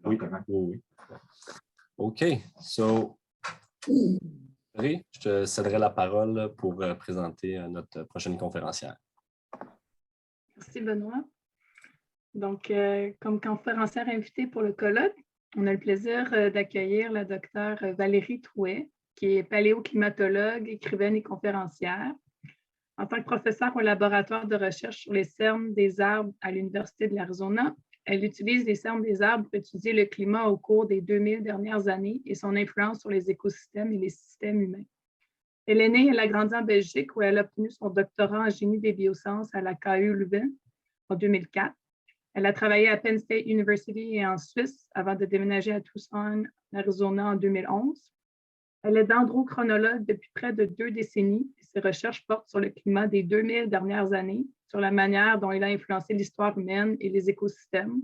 Oui, vraiment. Oui. OK. So, Valerie, je te céderai la parole pour présenter notre prochaine conférencière. Merci, Benoît. Donc, comme conférencière invitée pour le colloque, on a le plaisir d'accueillir la docteure Valerie Trouet, qui est paléoclimatologue, écrivaine et conférencière. En tant que professeure au laboratoire de recherche sur les cernes des arbres à l'Université de l'Arizona, elle utilise les cernes des arbres pour étudier le climat au cours des 2000 dernières années et son influence sur les écosystèmes et les systèmes humains. Elle est née et elle a grandi en Belgique où elle a obtenu son doctorat en génie des biosciences à la KU Leuven en 2004. Elle a travaillé à Penn State University et en Suisse avant de déménager à Tucson, Arizona en 2011. Elle est dendrochronologue depuis près de 2 décennies et ses recherches portent sur le climat des 2000 dernières années, sur la manière dont il a influencé l'histoire humaine et les écosystèmes.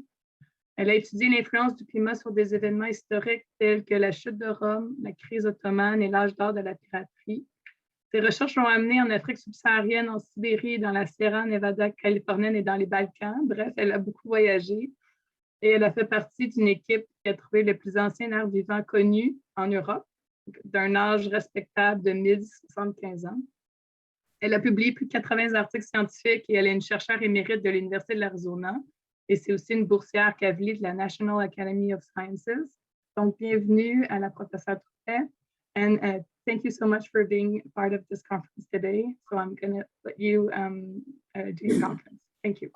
Elle a étudié l'influence du climat sur des événements historiques tels que la chute de Rome, la crise ottomane et l'âge d'or de la piraterie. Ses recherches l'ont amenée en Afrique subsaharienne, en Sibérie, dans la Sierra Nevada californienne et dans les Balkans. Bref, elle a beaucoup voyagé et elle a fait partie d'une équipe qui a trouvé le plus ancien arbre vivant connu en Europe, d'un âge respectable de 1075 ans. Elle a publié plus de 80 articles scientifiques et elle est une chercheure émérite de l'Université de l'Arizona. Et c'est aussi une boursière Kavli de la National Academy of Sciences. Donc, bienvenue à la professeure Trouet. And thank you so much for being part of this conference today. So I'm going to let you do your conference. Thank you.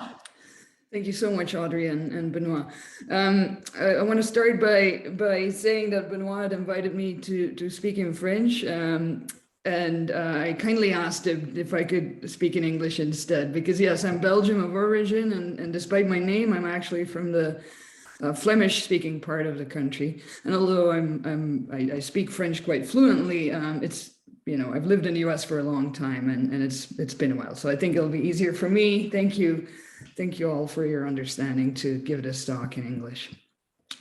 Thank you so much, Audrey and Benoit. I want to start by saying that Benoit had invited me to speak in French, and I kindly asked him if I could speak in English instead, because yes, I'm Belgian of origin, and despite my name, I'm actually from the Flemish-speaking part of the country. And although I speak French quite fluently, it's, you know, I've lived in the US for a long time, and it's been a while. So I think it'll be easier for me. Thank you all for your understanding to give this talk in English.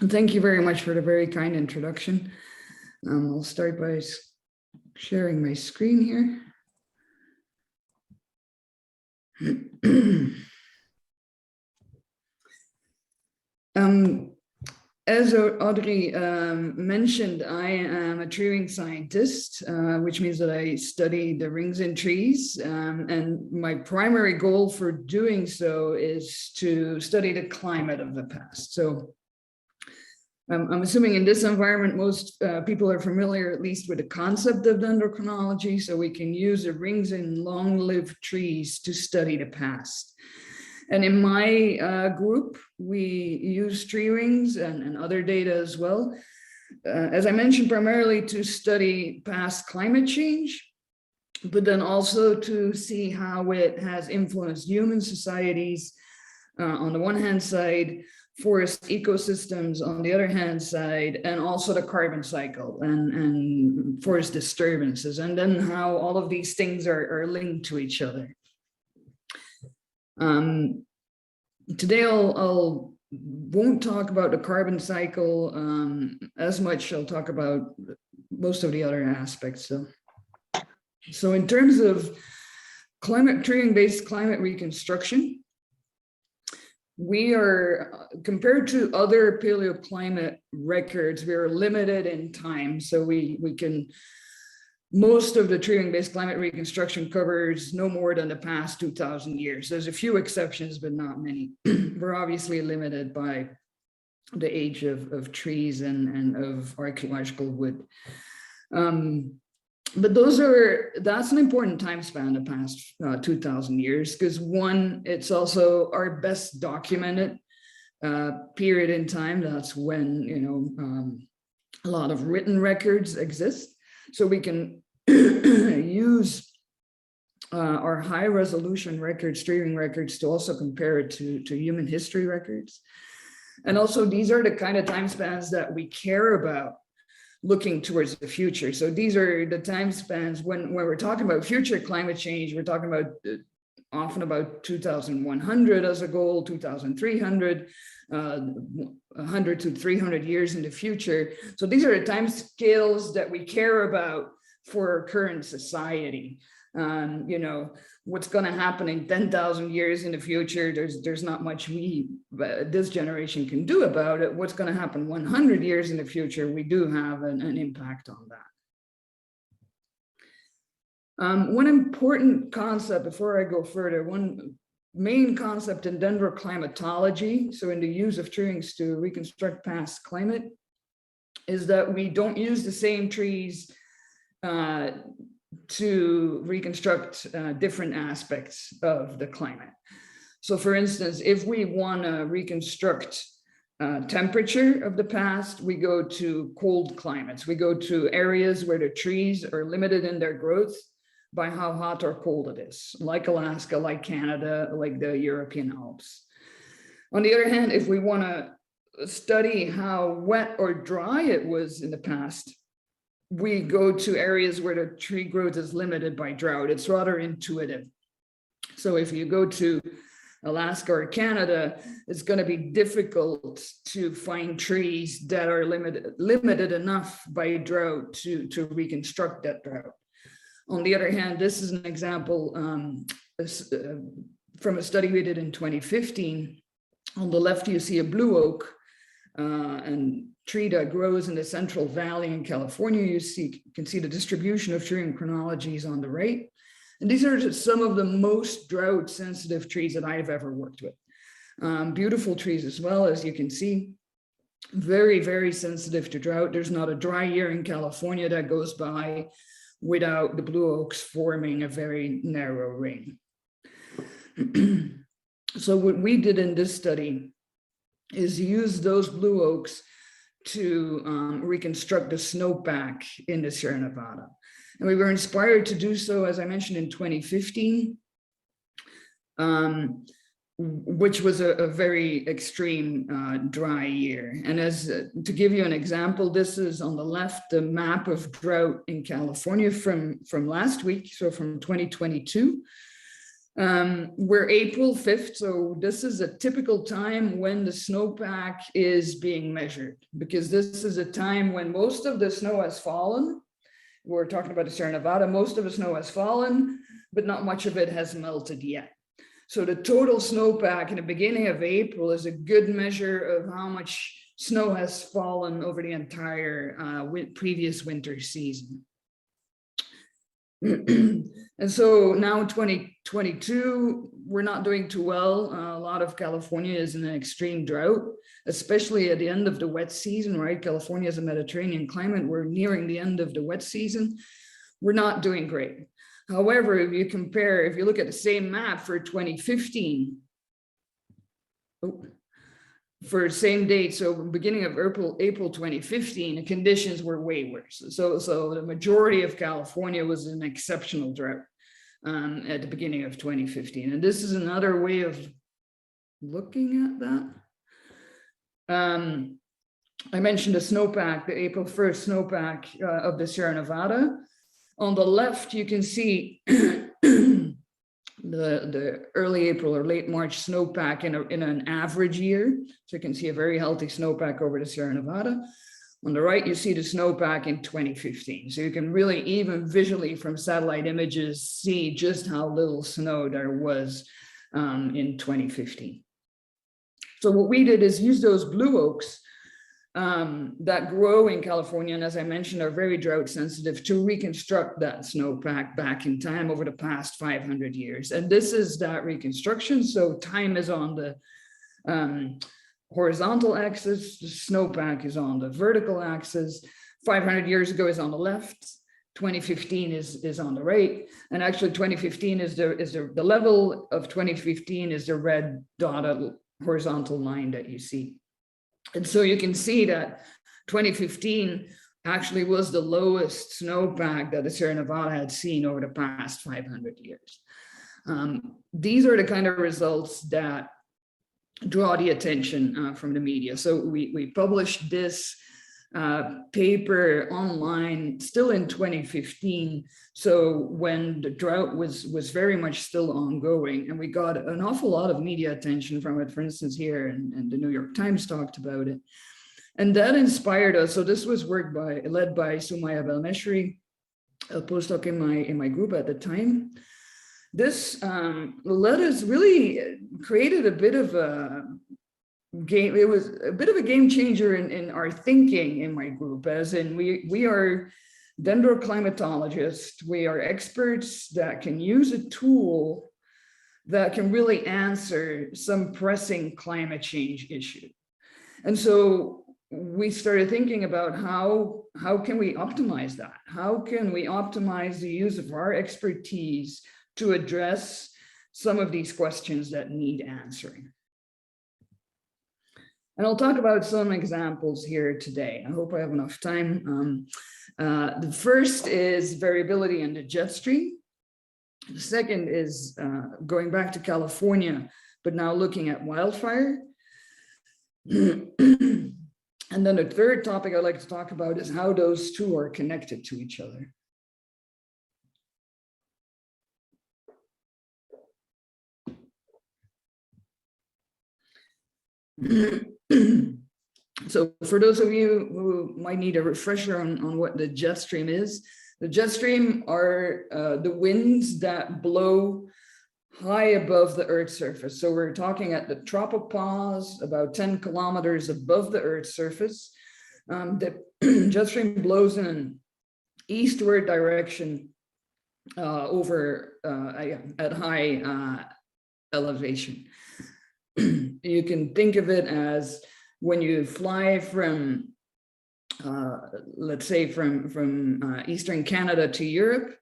And thank you very much for the very kind introduction. I'll start by sharing my screen here. As Audrey mentioned, I am a tree ring scientist, which means that I study the rings in trees. And my primary goal for doing so is to study the climate of the past. So I'm assuming in this environment, most people are familiar at least with the concept of dendrochronology. So we can use the rings in long-lived trees to study the past. And in my group, we use tree rings and other data as well. As I mentioned, primarily to study past climate change, but then also to see how it has influenced human societies on the one hand side, forest ecosystems on the other hand side, and also the carbon cycle and forest disturbances, and then how all of these things are linked to each other. Today I won't talk about the carbon cycle as much. I'll talk about most of the other aspects. So in terms of tree ring-based climate reconstruction, we are, compared to other paleoclimate records, we are limited in time. So we can, most of the tree ring-based climate reconstruction covers no more than the past 2,000 years. There's a few exceptions, but not many. We're obviously limited by the age of trees and of archaeological wood. But that's an important time span, the past 2,000 years, because one, it's also our best documented period in time. That's when, you know, a lot of written records exist. So we can use our high resolution records, tree ring records, to also compare it to human history records. And also these are the kind of time spans that we care about looking towards the future. So these are the time spans when we're talking about future climate change, we're talking about often about 2100 as a goal, 2300, 100 to 300 years in the future. So these are the time scales that we care about for current society. You know, what's going to happen in 10,000 years in the future, there's not much this generation can do about it. What's going to happen 100 years in the future, we do have an impact on that. One important concept before I go further, one main concept in dendroclimatology, so in the use of trees to reconstruct past climate, is that we don't use the same trees to reconstruct different aspects of the climate. So for instance, if we want to reconstruct temperature of the past, we go to cold climates. We go to areas where the trees are limited in their growth by how hot or cold it is, like Alaska, like Canada, like the European Alps. On the other hand, if we want to study how wet or dry it was in the past, we go to areas where the tree growth is limited by drought. It's rather intuitive. So if you go to Alaska or Canada, it's going to be difficult to find trees that are limited enough by drought to reconstruct that drought. On the other hand, this is an example from a study we did in 2015. On the left, you see a blue oak, and tree that grows in the Central Valley in California. You can see the distribution of tree and chronologies on the right. And these are just some of the most drought sensitive trees that I've ever worked with. Beautiful trees as well, as you can see, very, very sensitive to drought. There's not a dry year in California that goes by without the blue oaks forming a very narrow ring. So what we did in this study is use those blue oaks to reconstruct the snowpack in the Sierra Nevada. And we were inspired to do so, as I mentioned, in 2015, which was a very extreme dry year. And to give you an example, this is on the left, the map of drought in California from last week, so from 2022. We're April 5th, so this is a typical time when the snowpack is being measured, because this is a time when most of the snow has fallen. We're talking about the Sierra Nevada, most of the snow has fallen, but not much of it has melted yet. So the total snowpack in the beginning of April is a good measure of how much snow has fallen over the entire previous winter season. And so now 2022, we're not doing too well. A lot of California is in an extreme drought, especially at the end of the wet season, right? California is a Mediterranean climate. We're nearing the end of the wet season. We're not doing great. However, if you look at the same map for 2015, for the same date, so beginning of April 2015, the conditions were way worse. So the majority of California was in exceptional drought at the beginning of 2015. And this is another way of looking at that. I mentioned the snowpack, the April 1st snowpack of the Sierra Nevada. On the left, you can see the early April or late March snowpack in an average year. So you can see a very healthy snowpack over the Sierra Nevada. On the right, you see the snowpack in 2015. So you can really, even visually from satellite images, see just how little snow there was in 2015. So what we did is use those blue oaks that grow in California, and as I mentioned, are very drought sensitive, to reconstruct that snowpack back in time over the past 500 years. And this is that reconstruction. So time is on the horizontal axis, the snowpack is on the vertical axis. 500 years ago is on the left, 2015 is on the right. And actually 2015 is the level of 2015 is the red dotted horizontal line that you see. And so you can see that 2015 actually was the lowest snowpack that the Sierra Nevada had seen over the past 500 years. These are the kind of results that draw the attention from the media. So we published this paper online still in 2015. So when the drought was very much still ongoing, and we got an awful lot of media attention from it, for instance, here, and the New York Times talked about it. And that inspired us. So this was work led by Sumaya Belmeshri, a postdoc in my group at the time. this let us really created a bit of a game. It was a bit of a game changer in our thinking in my group, as in we are dendroclimatologists. We are experts that can use a tool that can really answer some pressing climate change issue. And so we started thinking about how can we optimize that? How can we optimize the use of our expertise to address some of these questions that need answering? And I'll talk about some examples here today. I hope I have enough time. The first is variability in the jet stream. The second is going back to California, but now looking at wildfire. And then the third topic I'd like to talk about is how those two are connected to each other. So for those of you who might need a refresher on what the jet stream is, the jet stream are the winds that blow high above the Earth's surface. So we're talking at the tropopause, about 10 kilometers above the Earth's surface. The jet stream blows in an eastward direction over at high elevation. You can think of it as when you fly from, let's say from Eastern Canada to Europe,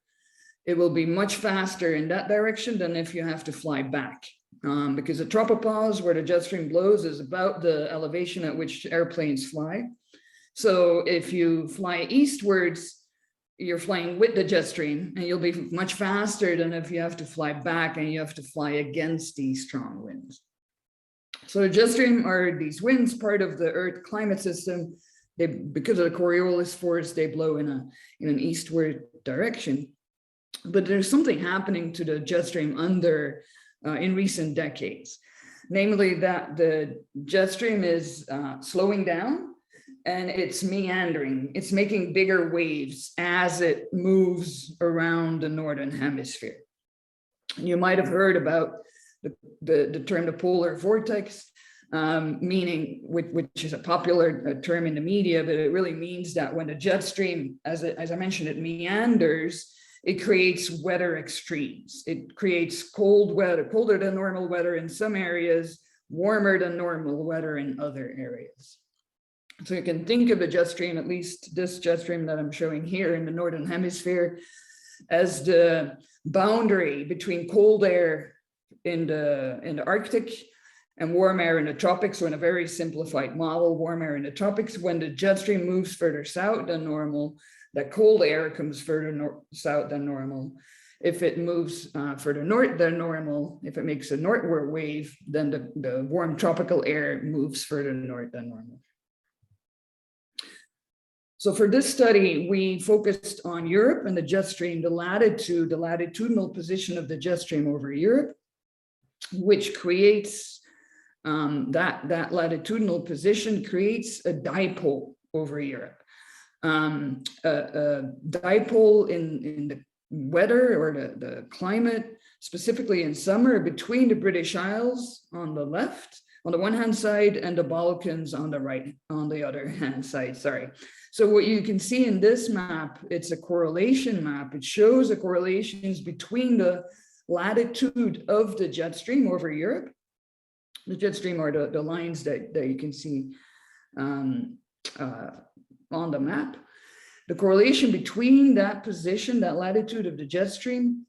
it will be much faster in that direction than if you have to fly back. Because the tropopause where the jet stream blows is about the elevation at which airplanes fly. So if you fly eastwards, you're flying with the jet stream and you'll be much faster than if you have to fly back and you have to fly against these strong winds. So the jet stream are these winds, part of the Earth climate system. They, because of the Coriolis force, they blow in an eastward direction. But there's something happening to the jet stream under in recent decades, namely that the jet stream is slowing down and it's meandering. It's making bigger waves as it moves around the northern hemisphere. You might have heard about the term the polar vortex, meaning which is a popular term in the media, but it really means that when the jet stream, as I mentioned, it meanders, it creates weather extremes. It creates cold weather, colder than normal weather in some areas, warmer than normal weather in other areas. So you can think of the jet stream, at least this jet stream that I'm showing here in the northern hemisphere, as the boundary between cold air in the Arctic and warm air in the tropics. So in a very simplified model, warm air in the tropics, when the jet stream moves further south than normal, that cold air comes further south than normal. If it moves further north than normal, if it makes a northward wave, then the warm tropical air moves further north than normal. So for this study, we focused on Europe and the jet stream, the latitudinal position of the jet stream over Europe, which creates, that latitudinal position creates a dipole over Europe. A dipole in the weather or the climate, specifically in summer, between the British Isles on the left, on the one hand side, and the Balkans on the right, on the other hand side, sorry. So what you can see in this map, it's a correlation map. It shows the correlations between the latitude of the jet stream over Europe. The jet stream are the lines that you can see on the map. The correlation between that position, that latitude of the jet stream,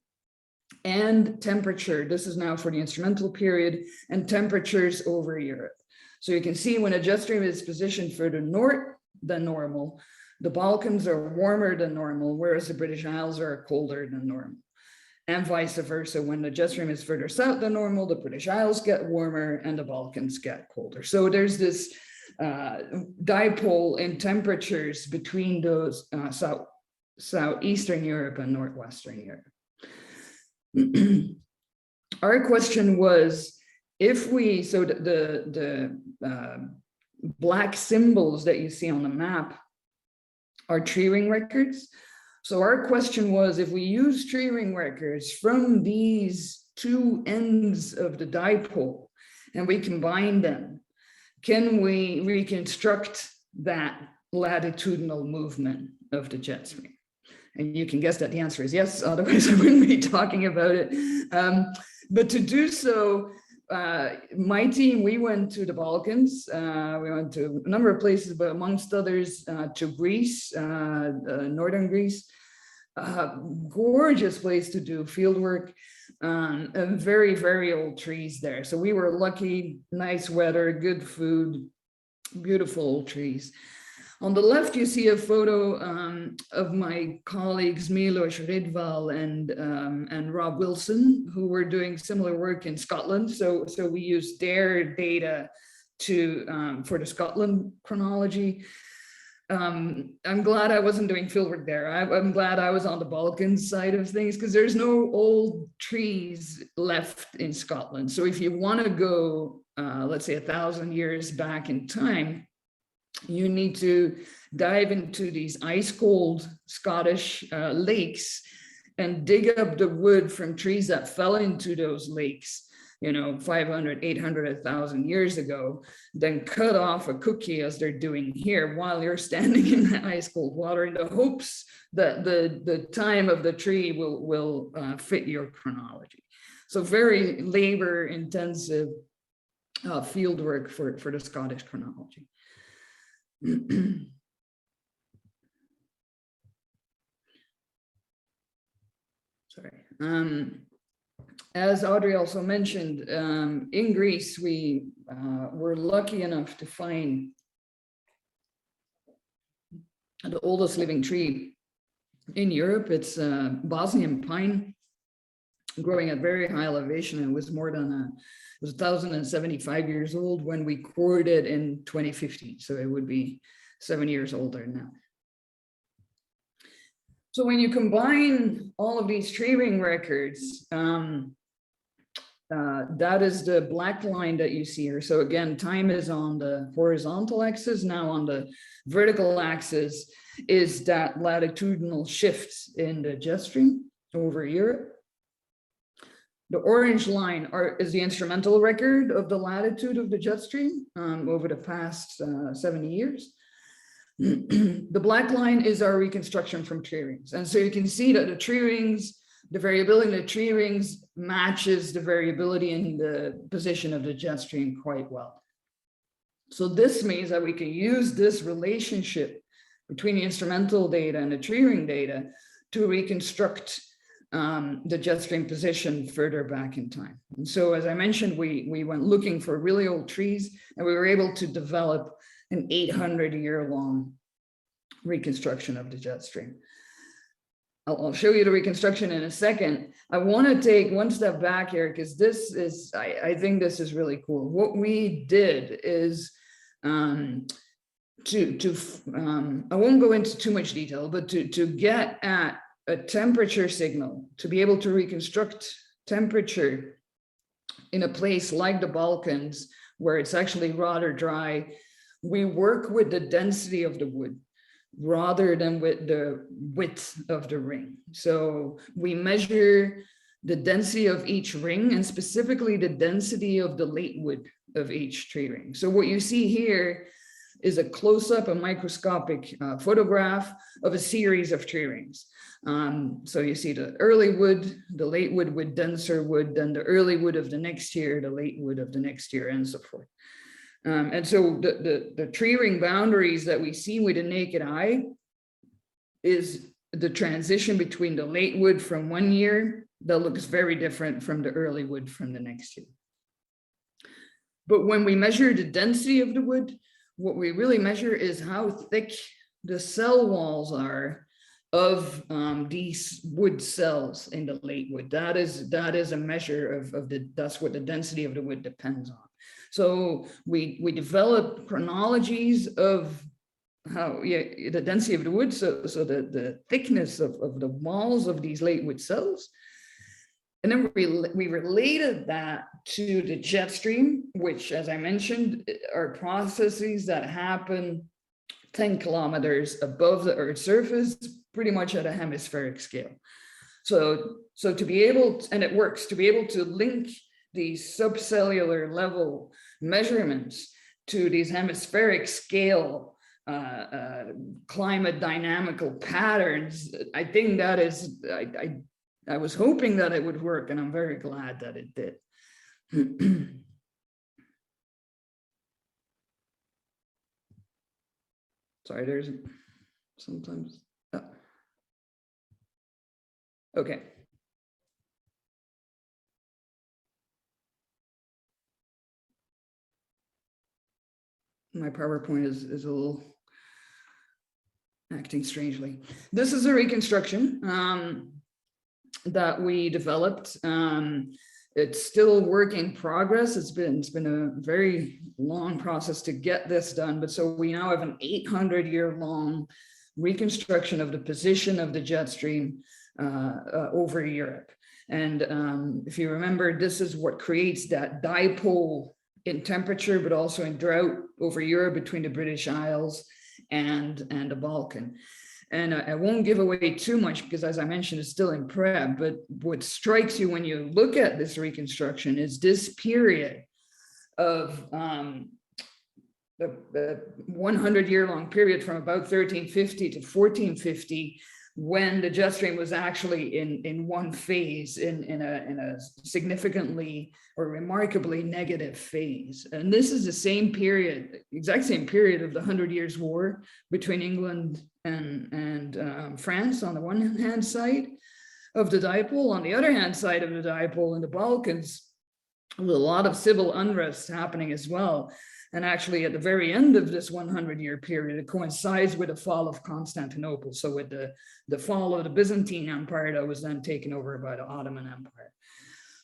and temperature. This is now for the instrumental period, and temperatures over Europe. So you can see when a jet stream is positioned further north than normal, the Balkans are warmer than normal, whereas the British Isles are colder than normal. And vice versa, when the jet stream is further south than normal, the British Isles get warmer and the Balkans get colder. So there's this dipole in temperatures between those southeastern Europe and northwestern Europe. Our question was, if we, so the black symbols that you see on the map are tree ring records. So our question was, if we use tree ring records from these two ends of the dipole and we combine them, can we reconstruct that latitudinal movement of the jet stream? And you can guess that the answer is yes, otherwise I wouldn't be talking about it. But to do so, my team, we went to the Balkans. We went to a number of places, but amongst others, to Greece, northern Greece. Gorgeous place to do field work, and very, very old trees there. So we were lucky, nice weather, good food, beautiful old trees. On the left, you see a photo of my colleagues Milos Ridval and Rob Wilson, who were doing similar work in Scotland. So we used their data to for the Scotland chronology. I'm glad I wasn't doing fieldwork there. I'm glad I was on the Balkans side of things, because there's no old trees left in Scotland. So if you want to go, let's say 1,000 years back in time, you need to dive into these ice cold Scottish lakes and dig up the wood from trees that fell into those lakes, 500, 800, 1,000 years ago, then cut off a cookie as they're doing here while you're standing in the ice cold water, in the hopes that the time of the tree will fit your chronology. So very labor intensive field work for the Scottish chronology. Sorry. As Audrey also mentioned, in Greece, we were lucky enough to find the oldest living tree in Europe. It's Bosnian pine, growing at very high elevation. It was more than it was 1,075 years old when we cored it in 2015. So it would be 7 years older now. So when you combine all of these tree ring records, that is the black line that you see here. So again, time is on the horizontal axis. Now on the vertical axis is that latitudinal shift in the jet stream over Europe. The orange line is the instrumental record of the latitude of the jet stream over the past 70 years. The black line is our reconstruction from tree rings. And so you can see that the tree rings, the variability in the tree rings matches the variability in the position of the jet stream quite well. So this means that we can use this relationship between the instrumental data and the tree ring data to reconstruct the jet stream position further back in time. And so, as I mentioned, we went looking for really old trees, and we were able to develop an 800-year-long reconstruction of the jet stream. I'll show you the reconstruction in a second. I want to take one step back here, because this is, I think this is really cool. What we did is I won't go into too much detail, but to get at a temperature signal, to be able to reconstruct temperature in a place like the Balkans, where it's actually rather dry, we work with the density of the wood rather than with the width of the ring. So we measure the density of each ring, and specifically the density of the late wood of each tree ring. So what you see here is a close-up, a microscopic photograph of a series of tree rings. So you see the early wood, the late wood with denser wood, then the early wood of the next year, the late wood of the next year, and so forth. And so the tree ring boundaries that we see with the naked eye is the transition between the late wood from one year that looks very different from the early wood from the next year. But when we measure the density of the wood, what we really measure is how thick the cell walls are of these wood cells in the late wood. That is a measure of that's what the density of the wood depends on. So we develop chronologies of how the density of the wood, so the thickness of the walls of these late wood cells. And then we related that to the jet stream, which, as I mentioned, are processes that happen 10 kilometers above the Earth's surface, pretty much at a hemispheric scale. So to be able, and it works, to be able to link these subcellular level measurements to these hemispheric scale climate dynamical patterns, I think that is, I was hoping that it would work, and I'm very glad that it did. Sorry, there's sometimes, oh. Okay. My PowerPoint is a little acting strangely. This is a reconstruction that we developed. It's still work in progress. It's been a very long process to get this done, but so we now have an 800-year-long reconstruction of the position of the jet stream over Europe. And if you remember, this is what creates that dipole in temperature, but also in drought over Europe between the British Isles and the Balkan. And I won't give away too much because, as I mentioned, it's still in prep, but what strikes you when you look at this reconstruction is this period of the 100-year-long period from about 1350 to 1450, when the jet stream was actually in one phase, in a significantly or remarkably negative phase. And this is the same period, exact same period of the 100 Years' War between England and France on the one hand side of the dipole. On the other hand side of the dipole in the Balkans, with a lot of civil unrest happening as well. And actually, at the very end of this 100-year period, it coincides with the fall of Constantinople. So with the fall of the Byzantine Empire that was then taken over by the Ottoman Empire.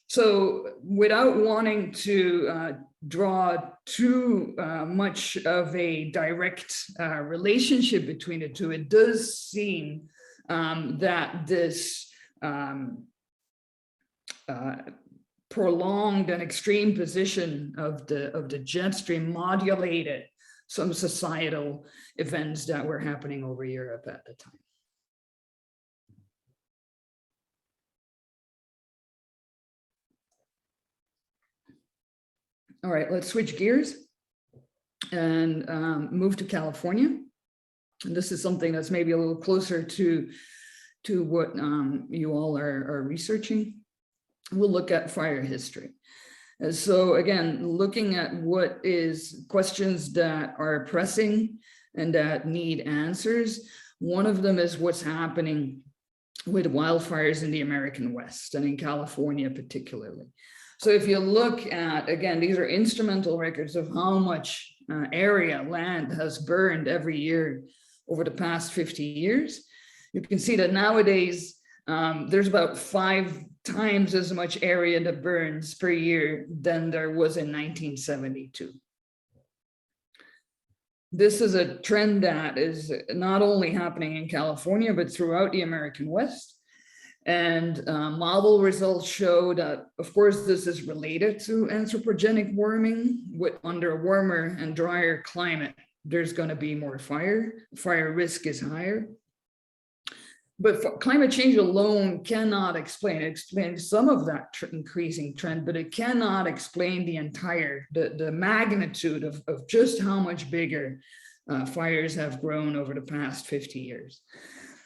So without wanting to draw too much of a direct relationship between the two, it does seem that this prolonged and extreme position of the jet stream modulated some societal events that were happening over Europe at the time. All right, let's switch gears and move to California. And this is something that's maybe a little closer to what you all are researching. We'll look at fire history. And so again, looking at what is questions that are pressing and that need answers. One of them is what's happening with wildfires in the American West and in California particularly. So if you look at, again, these are instrumental records of how much area, land has burned every year over the past 50 years. You can see that nowadays, there's about 5 times as much area that burns per year than there was in 1972. This is a trend that is not only happening in California, but throughout the American West. And model results show that, of course, this is related to anthropogenic warming. Under a warmer and drier climate, there's going to be more fire. Fire risk is higher. But climate change alone cannot explain some of that increasing trend, but it cannot explain the entire, the magnitude of just how much bigger fires have grown over the past 50 years.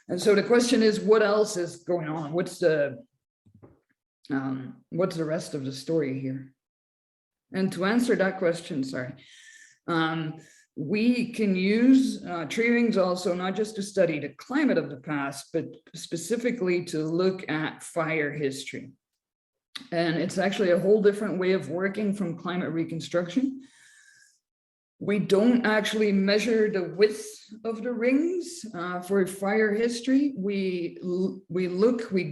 And so the question is, what else is going on? What's the rest of the story here? And to answer that question, we can use tree rings also not just to study the climate of the past, but specifically to look at fire history. And it's actually a whole different way of working from climate reconstruction. We don't actually measure the width of the rings for fire history. We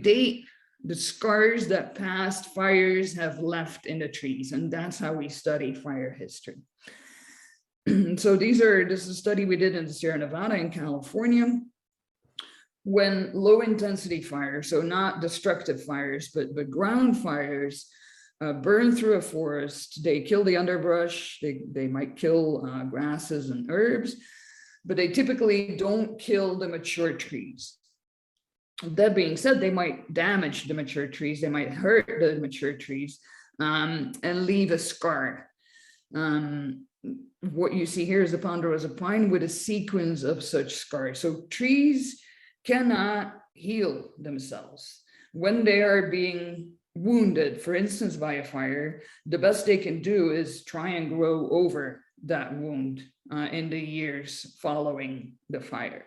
date the scars that past fires have left in the trees, and that's how we study fire history. So this is a study we did in the Sierra Nevada in California. When low intensity fires, so not destructive fires, but ground fires burn through a forest, they kill the underbrush, they might kill grasses and herbs, but they typically don't kill the mature trees. That being said, they might damage the mature trees, they might hurt the mature trees, and leave a scar. What you see here is the ponderosa pine with a sequence of such scars. So trees cannot heal themselves. When they are being wounded, for instance, by a fire, the best they can do is try and grow over that wound in the years following the fire.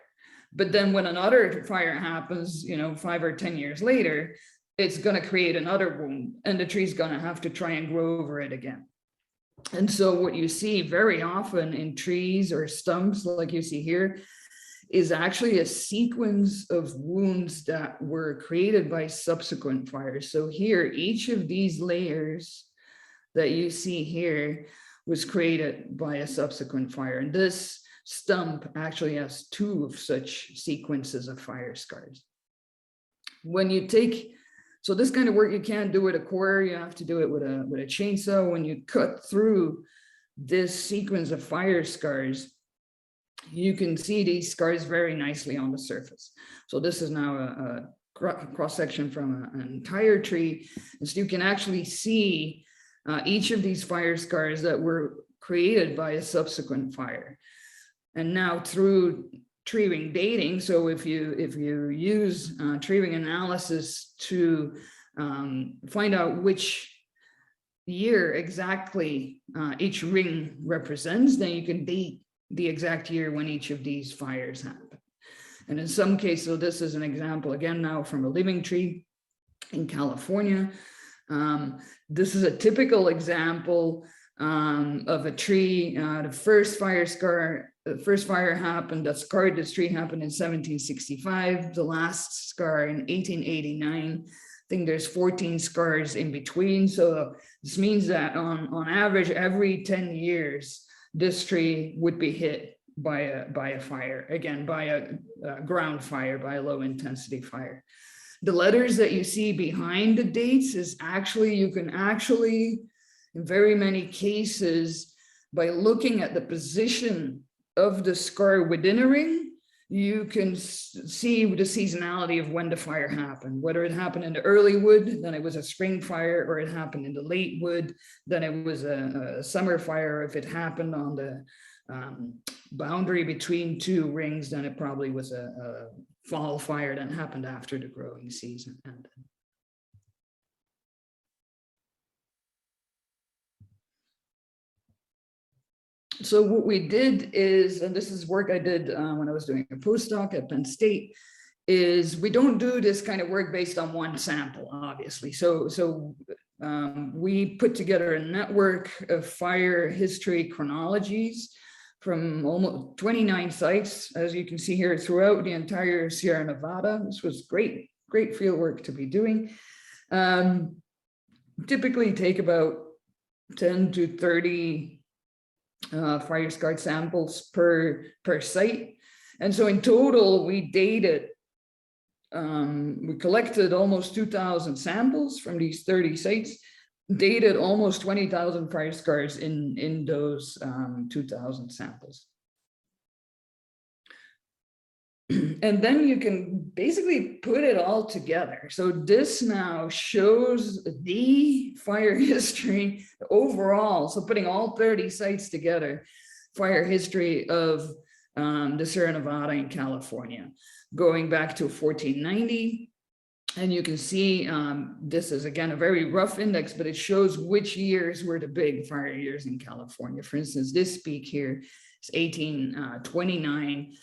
But then when another fire happens, you know, 5 or 10 years later, it's going to create another wound, and the tree's going to have to try and grow over it again. And so what you see very often in trees or stumps, like you see here, is actually a sequence of wounds that were created by subsequent fires. So here, each of these layers that you see here was created by a subsequent fire. And this stump actually has 2 of such sequences of fire scars. When you take, so this kind of work you can't do with a quarter, you have to do it with a chainsaw. When you cut through this sequence of fire scars, you can see these scars very nicely on the surface. So this is now a cross-section from an entire tree. And so you can actually see each of these fire scars that were created by a subsequent fire. And now through tree ring dating, so if you use tree ring analysis to find out which year exactly each ring represents, then you can date the exact year when each of these fires happened. And in some cases, so this is an example again now from a living tree in California. This is a typical example of a tree. The first fire happened that scarred this tree happened in 1765. The last scar in 1889. I think there's 14 scars in between. So this means that on average, every 10 years, this tree would be hit by a fire, again, by a ground fire, by a low intensity fire. The letters that you see behind the dates is actually, you can actually, in very many cases, by looking at the position of the scar within a ring, you can see the seasonality of when the fire happened, whether it happened in the early wood, then it was a spring fire, or it happened in the late wood, then it was a summer fire. If it happened on the boundary between 2 rings, then it probably was a fall fire that happened after the growing season ended. So what we did is, and this is work I did when I was doing a postdoc at Penn State, is we don't do this kind of work based on one sample, obviously. So we put together a network of fire history chronologies from almost 29 sites, as you can see here, throughout the entire Sierra Nevada. This was great field work to be doing. Typically take about 10 to 30 fire scarred samples per site. And so in total, we dated, we collected almost 2,000 samples from these 30 sites, dated almost 20,000 fire scars in those 2,000 samples. And then you can basically put it all together. So this now shows the fire history overall. So putting all 30 sites together, fire history of the Sierra Nevada in California, going back to 1490. And you can see this is, again, a very rough index, but it shows which years were the big fire years in California. For instance, this peak here is 1829.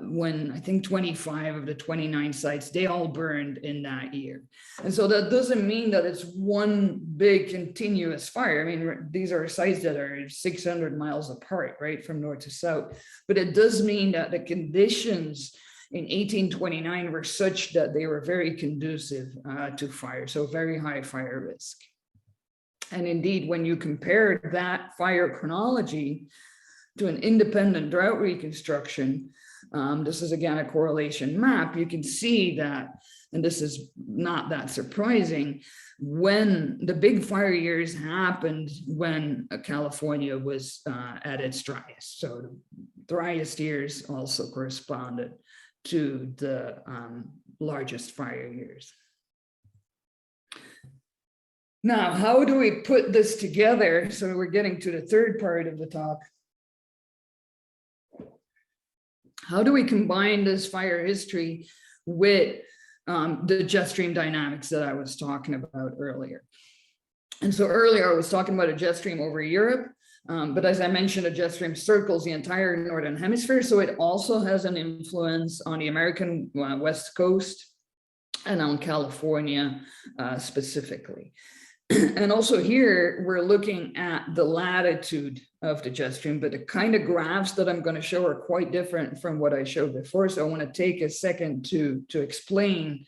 When I think 25 of the 29 sites, they all burned in that year. And so that doesn't mean that it's one big continuous fire. I mean, these are sites that are 600 miles apart, right, from north to south. But it does mean that the conditions in 1829 were such that they were very conducive to fire, so very high fire risk. And indeed, when you compare that fire chronology to an independent drought reconstruction, this is again a correlation map, you can see that, and this is not that surprising, when the big fire years happened when California was at its driest. So the driest years also corresponded to the largest fire years. Now, how do we put this together? So we're getting to the third part of the talk. How do we combine this fire history with the jet stream dynamics that I was talking about earlier? And so earlier I was talking about a jet stream over Europe, but as I mentioned, a jet stream circles the entire Northern Hemisphere. So it also has an influence on the American West Coast and on California specifically. And also here, we're looking at the latitude of the jet stream, but the kind of graphs that I'm going to show are quite different from what I showed before. So I want to take a second to explain,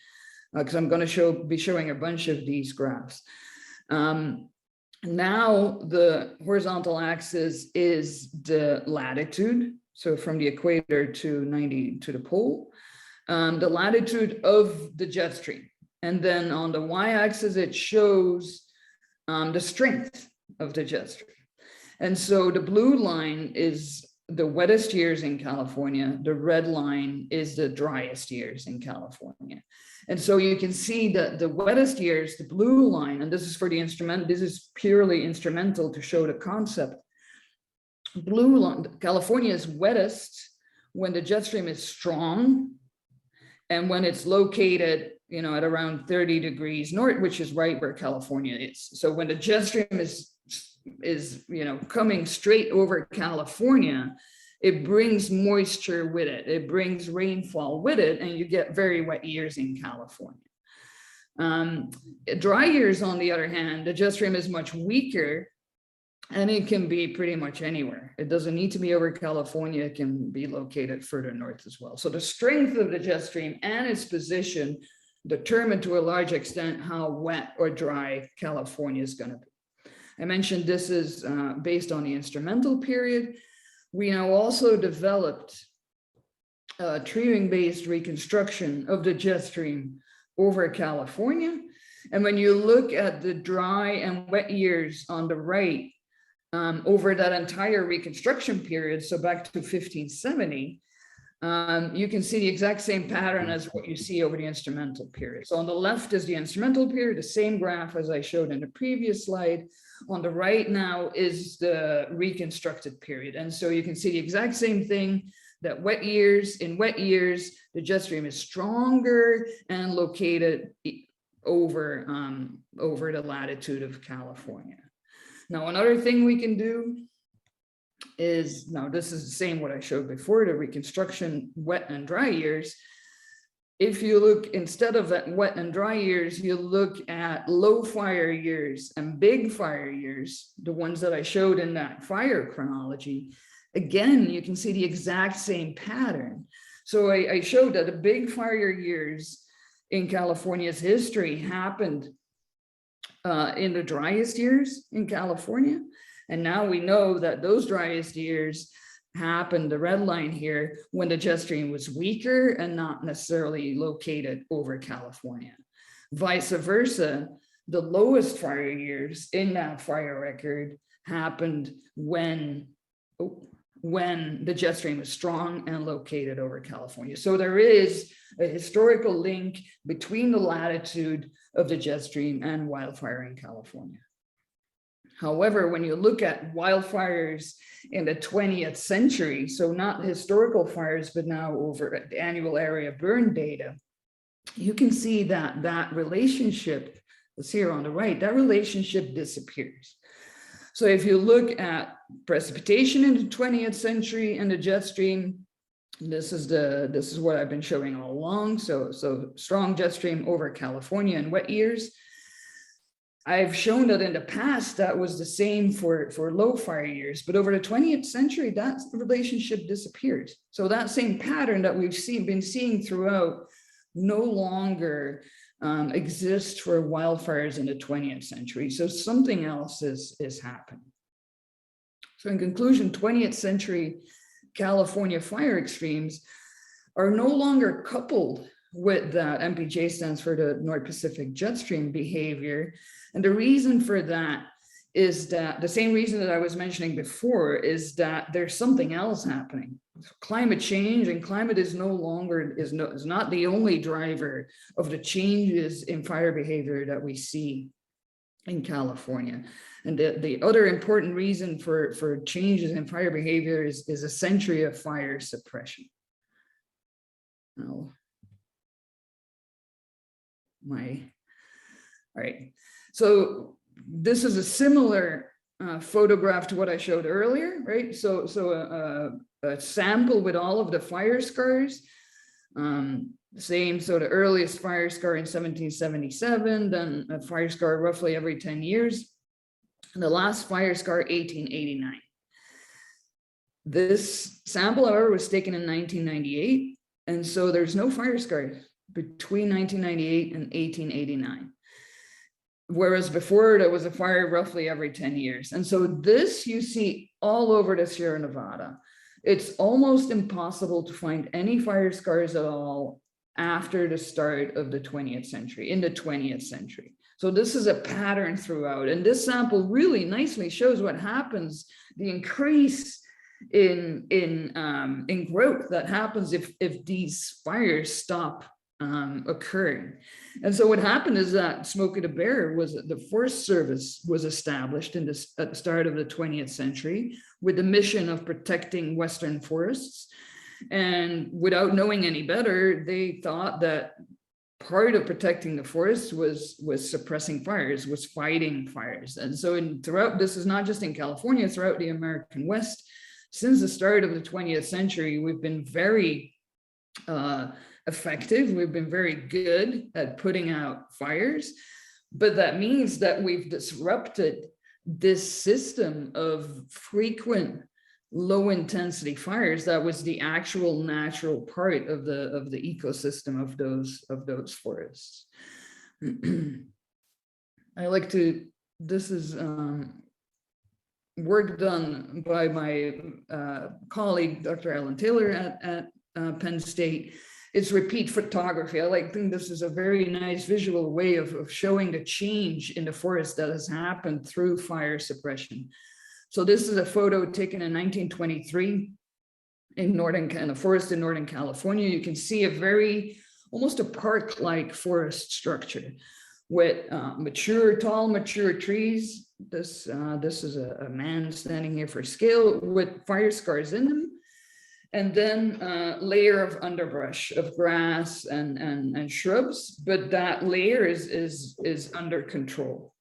because I'm going to be showing a bunch of these graphs. Now the horizontal axis is the latitude, so from the equator to 90 to the pole, the latitude of the jet stream. And then on the y-axis, it shows the strength of the jet stream. And so the blue line is the wettest years in California. The red line is the driest years in California. And so you can see that the wettest years, the blue line, and this is for the instrument, this is purely instrumental to show the concept. Blue line, California is wettest when the jet stream is strong and when it's located, you know, at around 30 degrees north, which is right where California is. So when the jet stream is you know, coming straight over California, it brings moisture with it. It brings rainfall with it, and you get very wet years in California. Dry years, on the other hand, the jet stream is much weaker, and it can be pretty much anywhere. It doesn't need to be over California. It can be located further north as well. So the strength of the jet stream and its position determine to a large extent how wet or dry California is going to be. I mentioned this is based on the instrumental period. We now also developed a tree-ring-based reconstruction of the jet stream over California. And when you look at the dry and wet years on the right, over that entire reconstruction period, so back to 1570, you can see the exact same pattern as what you see over the instrumental period. So on the left is the instrumental period, the same graph as I showed in the previous slide. On the right now is the reconstructed period. And so you can see the exact same thing, that in wet years, the jet stream is stronger and located over the latitude of California. Now, another thing we can do is, now this is the same what I showed before, the reconstruction wet and dry years. If you look, instead of at wet and dry years, you look at low fire years and big fire years, the ones that I showed in that fire chronology. Again, you can see the exact same pattern. So I showed that the big fire years in California's history happened in the driest years in California. And now we know that those driest years happened, the red line here, when the jet stream was weaker and not necessarily located over California. Vice versa, the lowest fire years in that fire record happened when the jet stream was strong and located over California. So there is a historical link between the latitude of the jet stream and wildfire in California. However, when you look at wildfires in the 20th century, so not historical fires, but now over the annual area burn data, you can see that that relationship, that's here on the right, that relationship disappears. So if you look at precipitation in the 20th century and the jet stream, this is what I've been showing all along. So strong jet stream over California in wet years. I've shown that in the past that was the same for low fire years, but over the 20th century, that relationship disappears. So that same pattern that we've been seeing throughout no longer exists for wildfires in the 20th century. So something else is happening. So in conclusion, 20th century California fire extremes are no longer coupled with that. MPJ stands for the North Pacific jet stream behavior. And the reason for that is that the same reason that I was mentioning before is that there's something else happening. Climate change, and climate is no longer, is not the only driver of the changes in fire behavior that we see in California. And the other important reason for changes in fire behavior is a century of fire suppression. Now, all right. So this is a similar photograph to what I showed earlier, right? So a sample with all of the fire scars. Same, so the earliest fire scar in 1777, then a fire scar roughly every 10 years. And the last fire scar, 1889. This sample, however, was taken in 1998. And so there's no fire scars between 1998 and 1889. Whereas before there was a fire roughly every 10 years. And so this you see all over the Sierra Nevada. It's almost impossible to find any fire scars at all after the start of the 20th century, in the 20th century. So this is a pattern throughout. And this sample really nicely shows what happens, the increase in growth that happens if these fires stop occurring. And so what happened is that Smokey the Bear the Forest Service was established at the start of the 20th century with the mission of protecting Western forests. And without knowing any better, they thought that part of protecting the forest was suppressing fires, was fighting fires. And so throughout, this is not just in California, throughout the American West, since the start of the 20th century, we've been very effective. We've been very good at putting out fires, but that means that we've disrupted this system of frequent low intensity fires that was the actual natural part of the ecosystem of those forests. This is work done by my colleague, Dr. Alan Taylor at Penn State. It's repeat photography. I think this is a very nice visual way of showing the change in the forest that has happened through fire suppression. So this is a photo taken in 1923 in a forest in Northern California. You can see almost a park-like forest structure with tall, mature trees. This is a man standing here for scale with fire scars in them. And then a layer of underbrush, of grass and shrubs, but that layer is under control.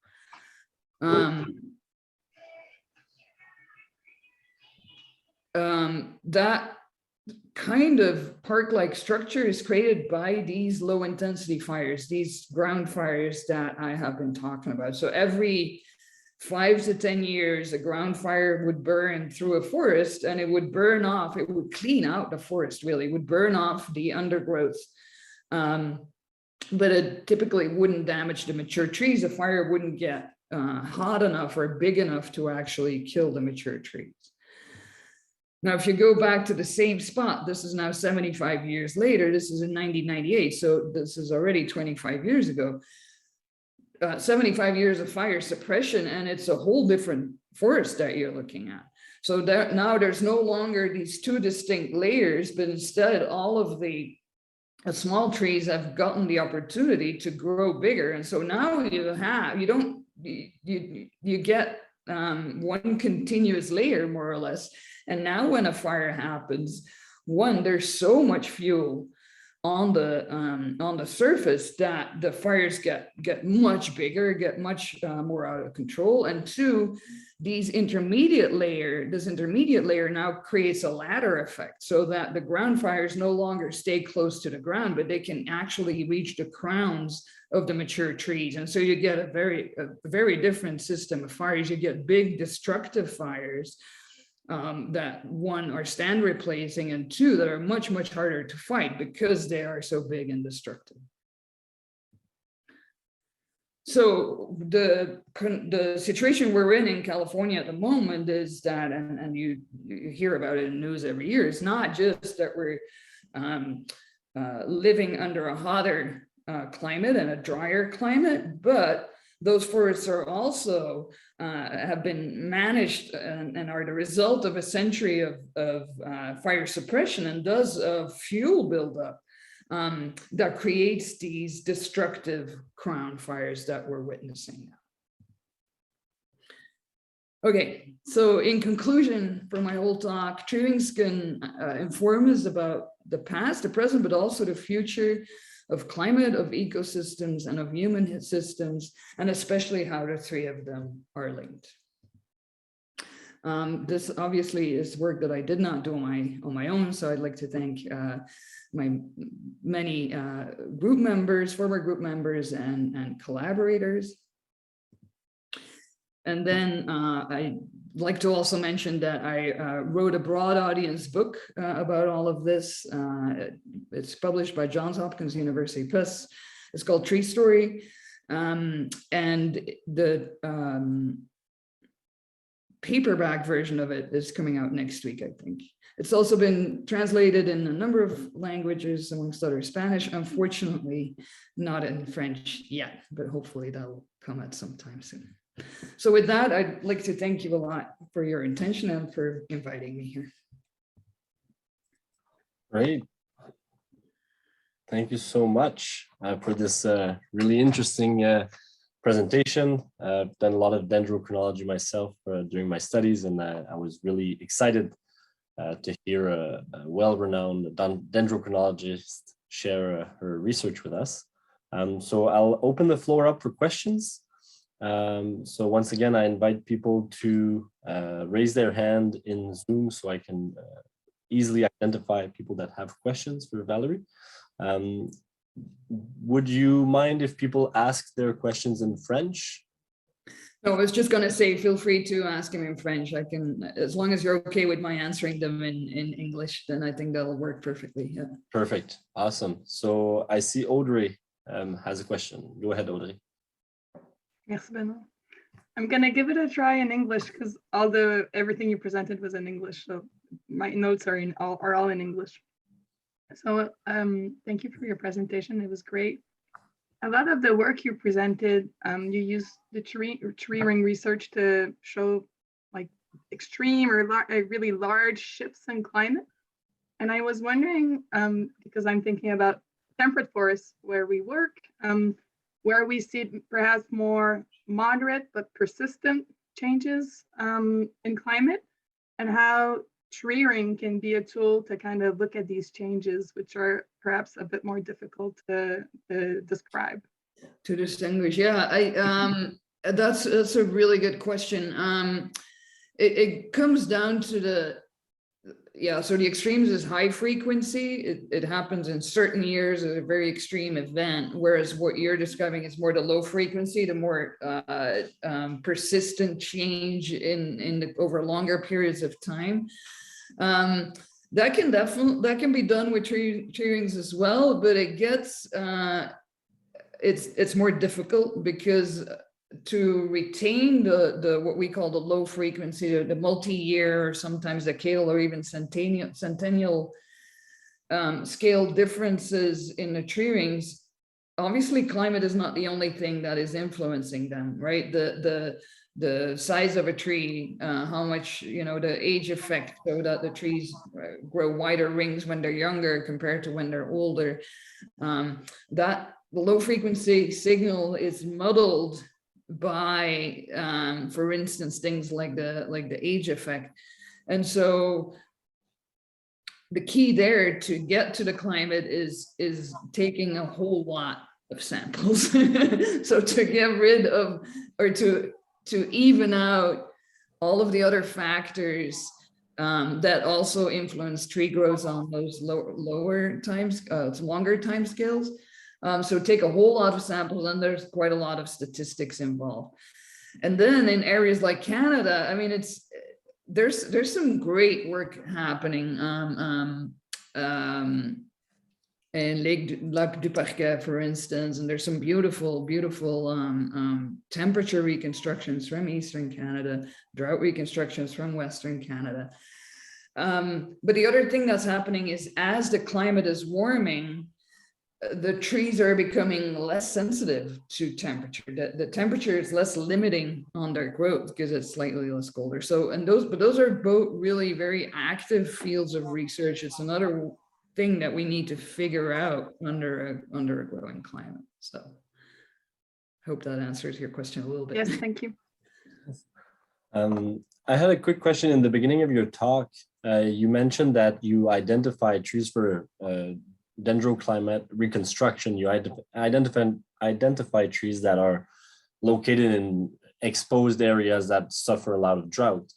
That kind of park-like structure is created by these low-intensity fires, these ground fires that I have been talking about. So every 5 to 10 years, a ground fire would burn through a forest, and it would burn off, it would clean out the forest, really. It would burn off the undergrowth. But it typically wouldn't damage the mature trees. The fire wouldn't get hot enough or big enough to actually kill the mature trees. Now, if you go back to the same spot, this is now 75 years later, this is in 1998, so this is already 25 years ago. 75 years of fire suppression, and it's a whole different forest that you're looking at. So that now there's no longer these two distinct layers, but instead all of the small trees have gotten the opportunity to grow bigger. And so now you get one continuous layer, more or less. And now when a fire happens, there's so much fuel on the surface that the fires get much bigger, get much more out of control. And two, this intermediate layer now creates a ladder effect, so that the ground fires no longer stay close to the ground, but they can actually reach the crowns of the mature trees. And so you get a very different system of fires. You get big destructive fires that one are stand replacing, and two that are much, much harder to fight because they are so big and destructive. So the situation we're in California at the moment is that, and you hear about it in the news every year, it's not just that we're living under a hotter climate and a drier climate, but those forests are also have been managed and are the result of a century of fire suppression and thus of fuel buildup that creates these destructive crown fires that we're witnessing now. Okay, so in conclusion for my whole talk, tree rings can inform us about the past, the present, but also the future of climate, of ecosystems, and of human systems, and especially how the three of them are linked. This obviously is work that I did not do on my own, so I'd like to thank my many group members, former group members, and collaborators. And then I'd like to also mention that I wrote a broad audience book about all of this. It's published by Johns Hopkins University Press. It's called Tree Story. And the paperback version of it is coming out next week, I think. It's also been translated in a number of languages, amongst others Spanish, unfortunately not in French yet, but hopefully that'll come at some time soon. So with that, I'd like to thank you a lot for your attention and for inviting me here. Great. Thank you so much for this really interesting presentation. I've done a lot of dendrochronology myself during my studies, and I was really excited to hear a well-renowned dendrochronologist share her research with us. So I'll open the floor up for questions. So once again, I invite people to raise their hand in Zoom so I can easily identify people that have questions for Valerie. Would you mind if people ask their questions in French? No, I was just going to say, feel free to ask him in French. I can, as long as you're okay with my answering them in English, then I think that'll work perfectly. Yeah. Perfect. Awesome. So I see Audrey has a question. Go ahead, Audrey. Merci, Benoit. I'm going to give it a try in English because everything you presented was in English. So my notes are all in English. So thank you for your presentation. It was great. A lot of the work you presented, you used the tree ring research to show like extreme or really large shifts in climate. And I was wondering, because I'm thinking about temperate forests where we work, where we see perhaps more moderate but persistent changes in climate, and how tree ring can be a tool to kind of look at these changes, which are perhaps a bit more difficult to describe. To distinguish, yeah, that's a really good question. It comes down to so the extremes is high frequency. It happens in certain years as a very extreme event, whereas what you're describing is more the low frequency, the more persistent change over longer periods of time. That can be done with tree rings as well, but it gets it's more difficult because to retain the what we call the low frequency, the multi-year, or sometimes decadal or even centennial scale differences in the tree rings. Obviously, climate is not the only thing that is influencing them, right? The size of a tree, how much, the age effect, so that the trees grow wider rings when they're younger compared to when they're older. That the low frequency signal is muddled by, for instance, things like the age effect. And so the key there to get to the climate is taking a whole lot of samples. So to get rid of, or to even out all of the other factors that also influence tree growth on those longer time scales. So take a whole lot of samples, and there's quite a lot of statistics involved. And then in areas like Canada, I mean, there's some great work happening in Lac du Parquet, for instance, and there's some beautiful temperature reconstructions from Eastern Canada, drought reconstructions from Western Canada. But the other thing that's happening is, as the climate is warming, the trees are becoming less sensitive to temperature. The temperature is less limiting on their growth because it's slightly less colder. So, but those are both really very active fields of research. It's another thing that we need to figure out under a growing climate. So, hope that answers your question a little bit. Yes, thank you. I had a quick question in the beginning of your talk. You mentioned that you identified trees for dendroclimate reconstruction. You identify trees that are located in exposed areas that suffer a lot of drought.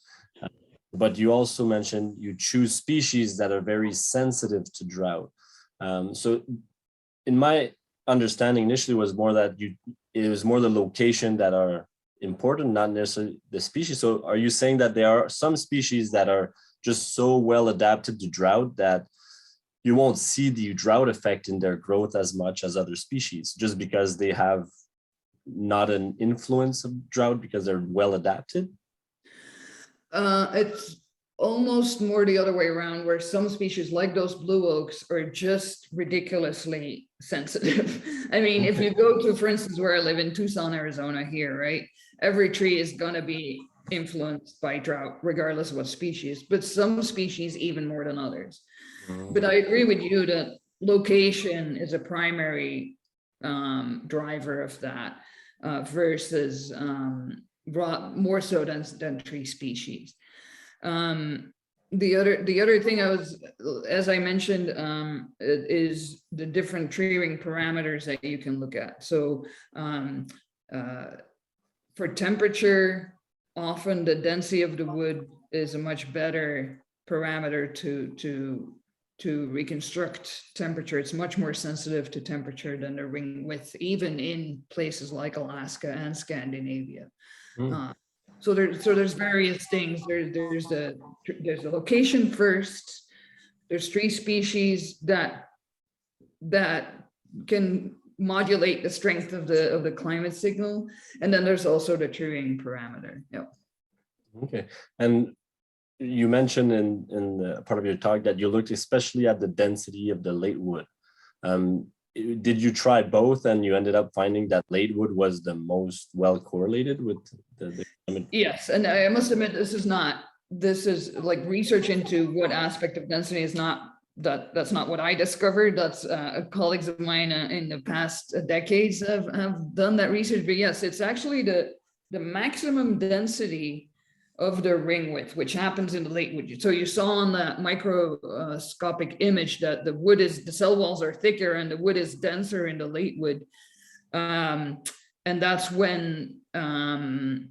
But you also mentioned you choose species that are very sensitive to drought. So in my understanding initially was more that it was more the location that are important, not necessarily the species. So are you saying that there are some species that are just so well adapted to drought that you won't see the drought effect in their growth as much as other species, just because they have not an influence of drought because they're well adapted? It's almost more the other way around, where some species like those blue oaks are just ridiculously sensitive. I mean, if you go to, for instance, where I live in Tucson, Arizona here, right? Every tree is going to be influenced by drought, regardless of what species, but some species even more than others. But I agree with you that location is a primary driver of that versus more so than tree species. The other thing as I mentioned, is the different tree ring parameters that you can look at. So for temperature, often the density of the wood is a much better parameter to reconstruct temperature. It's much more sensitive to temperature than the ring width, even in places like Alaska and Scandinavia. So there's various things. There's the location first. There's tree species that can modulate the strength of the climate signal, and then there's also the tree ring parameter. Yep. Okay, and you mentioned in the part of your talk that you looked especially at the density of the late wood. Did you try both and you ended up finding that late wood was the most well correlated with the climate? Yes, and I must admit, this is like research into what aspect of density is not, that's not what I discovered. That's colleagues of mine in the past decades have done that research. But yes, it's actually the maximum density of the ring width, which happens in the late wood. So you saw on that microscopic image that the cell walls are thicker and the wood is denser in the late wood. And that's when, the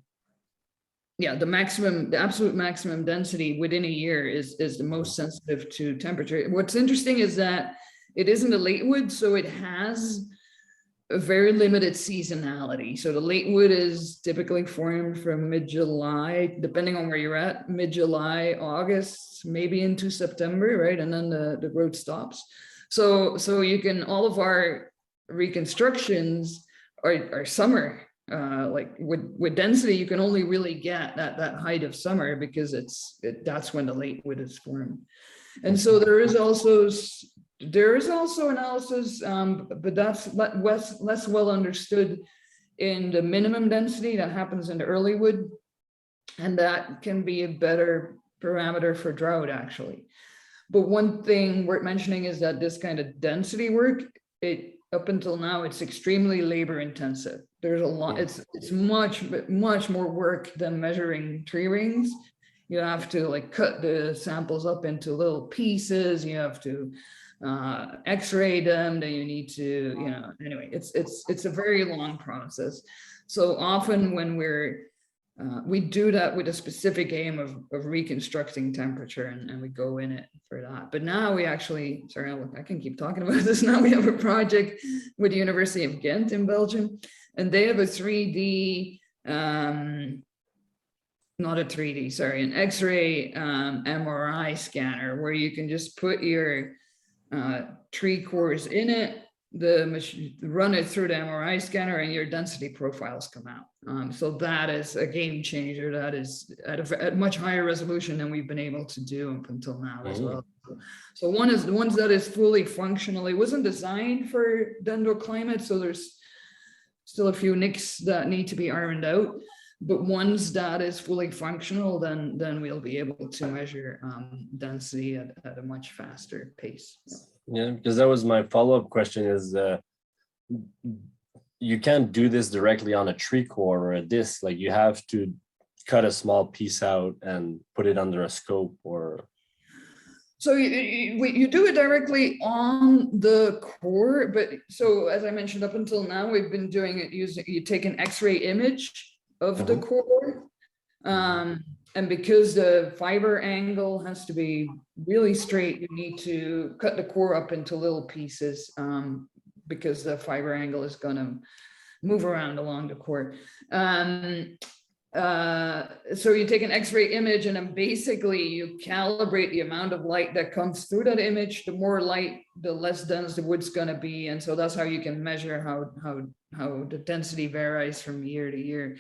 absolute maximum density within a year is the most sensitive to temperature. What's interesting is that it isn't a late wood, so it has a very limited seasonality. So the late wood is typically formed from mid-July, depending on where you're at, mid-July, August, maybe into September, right? And then the growth stops. So you can, all of our reconstructions are summer. Like with density, you can only really get that height of summer because that's when the late wood is formed. And so there is also analysis, but that's less well understood in the minimum density that happens in the early wood. And that can be a better parameter for drought, actually. But one thing worth mentioning is that this kind of density work, up until now, it's extremely labor intensive. There's a lot, it's much more work than measuring tree rings. You have to like cut the samples up into little pieces. You have to x-ray them, then you need to, anyway, it's a very long process. So often when we do that with a specific aim of reconstructing temperature, and we go in it for that. But now we actually, sorry, I can keep talking about this. Now we have a project with the University of Ghent in Belgium, and they have a 3D, not a 3D, sorry, an X-ray MRI scanner where you can just put your tree cores in it, run it through the MRI scanner, and your density profiles come out. So that is a game changer. That is at a much higher resolution than we've been able to do up until now as well. So one is the ones that is fully functional. It wasn't designed for dendroclimate, so there's still a few nicks that need to be ironed out. But once that is fully functional, then we'll be able to measure density at a much faster pace. Yeah, because that was my follow-up question is, you can't do this directly on a tree core or a disc. Like you have to cut a small piece out and put it under a scope or. So you do it directly on the core, but so as I mentioned, up until now, we've been doing it using, you take an X-ray image of the core. And because the fiber angle has to be really straight, you need to cut the core up into little pieces because the fiber angle is going to move around along the core. So you take an X-ray image and then basically you calibrate the amount of light that comes through that image. The more light, the less dense the wood's going to be. And so that's how you can measure how the density varies from year to year.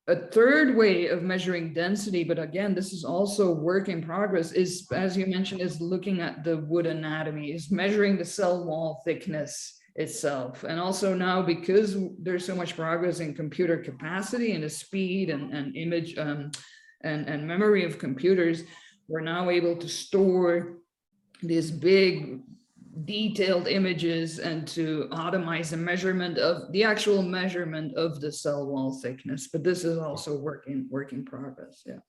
A third way of measuring density, but again, this is also work in progress, is, as you mentioned, is looking at the wood anatomy, is measuring the cell wall thickness itself. And also now, because there's so much progress in computer capacity and the speed and image and memory of computers, we're now able to store these big detailed images and to automate the measurement of the actual measurement of the cell wall thickness. But this is also work in progress. Yeah.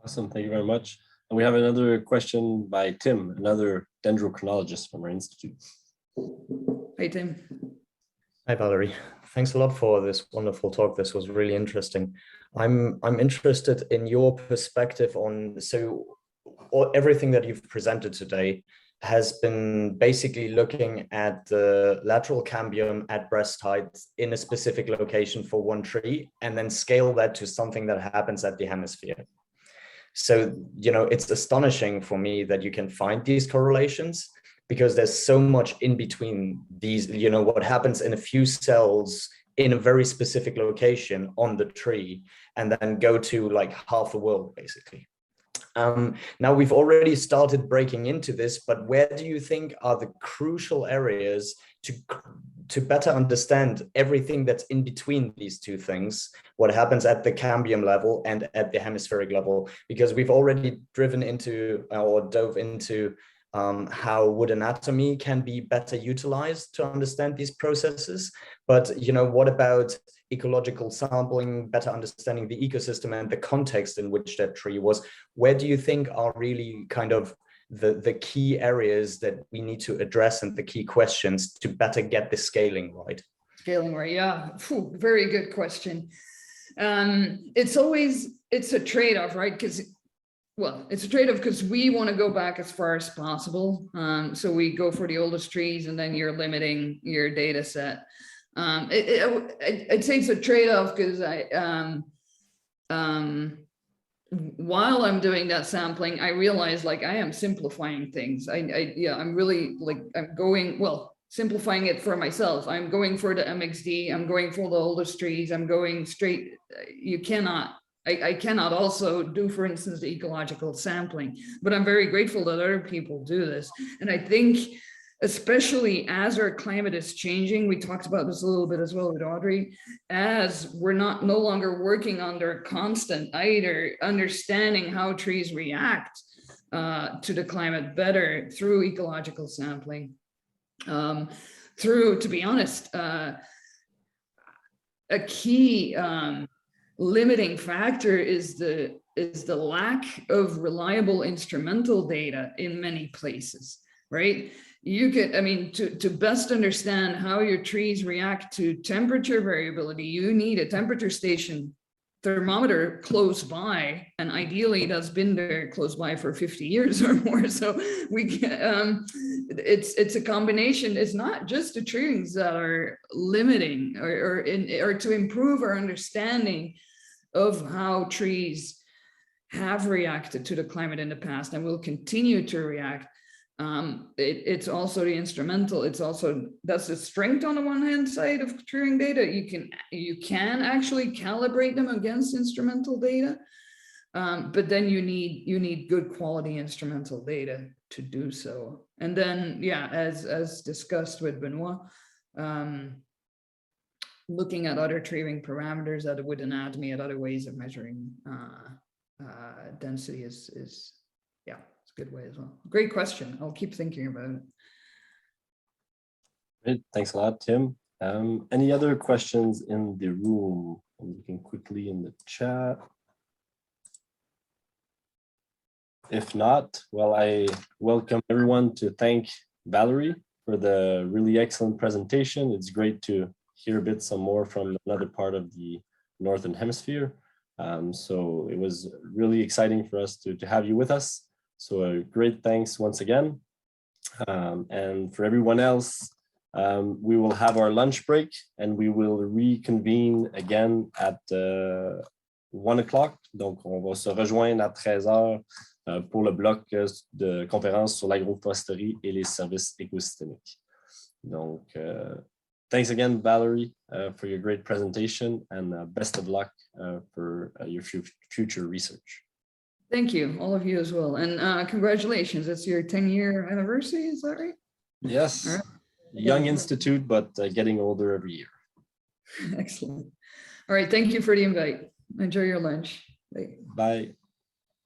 Awesome. Thank you very much. And we have another question by Tim, another dendrochronologist from our institute. Hey, Tim. Hi, Valerie. Thanks a lot for this wonderful talk. This was really interesting. I'm interested in your perspective on, everything that you've presented today has been basically looking at the lateral cambium at breast height in a specific location for one tree, and then scale that to something that happens at the hemisphere. So, it's astonishing for me that you can find these correlations, because there's so much in between these, what happens in a few cells in a very specific location on the tree, and then go to like half the world, basically. Now we've already started breaking into this, but where do you think are the crucial areas to better understand everything that's in between these two things, what happens at the cambium level and at the hemispheric level? Because we've already dove into how wood anatomy can be better utilized to understand these processes. But, what about ecological sampling, better understanding the ecosystem and the context in which that tree was? Where do you think are really kind of the key areas that we need to address and the key questions to better get the scaling right? Scaling right, yeah. Very good question. It's a trade-off, right? It's a trade-off because we want to go back as far as possible. So we go for the oldest trees, and then you're limiting your data set. I'd say it's a trade-off because while I'm doing that sampling, I realize like I am simplifying things. I'm really simplifying it for myself. I'm going for the MXD. I'm going for the oldest trees. I'm going straight. I cannot also do, for instance, the ecological sampling, but I'm very grateful that other people do this. And I think, especially as our climate is changing, we talked about this a little bit as well with Audrey, as we're no longer working under constant either understanding how trees react to the climate better through ecological sampling, through, to be honest, a key limiting factor is the lack of reliable instrumental data in many places, right? To best understand how your trees react to temperature variability, you need a temperature station thermometer close by, and ideally that's been there close by for 50 years or more. So it's a combination. It's not just the tree rings that are limiting or to improve our understanding of how trees have reacted to the climate in the past and will continue to react. It's also the instrumental. That's the strength on the one hand side of tree ring data. You can actually calibrate them against instrumental data, But then you need good quality instrumental data to do so. And then, yeah, as discussed with Benoit, looking at other training parameters, at wood anatomy, at other ways of measuring density is yeah, it's a good way as well. Great question. I'll keep thinking about it. Great. Thanks a lot, Tim. Any other questions in the room? I'm looking quickly in the chat. If not, well, I welcome everyone to thank Valerie for the really excellent presentation. It's great to hear a bit some more from another part of the Northern Hemisphere. So it was really exciting for us to have you with us. So a great thanks once again. And for everyone else, we will have our lunch break and we will reconvene again at 1 o'clock. Donc, on va se rejoindre à 13 heures pour le bloc de conférence sur l'agroforesterie et les services écosystémiques. Donc, thanks again, Valerie, for your great presentation, and best of luck for your future research. Thank you, all of you as well. And congratulations, it's your 10-year anniversary, is that right? Yes, right. Young institute, but getting older every year. Excellent. All right, thank you for the invite. Enjoy your lunch. Bye. Bye.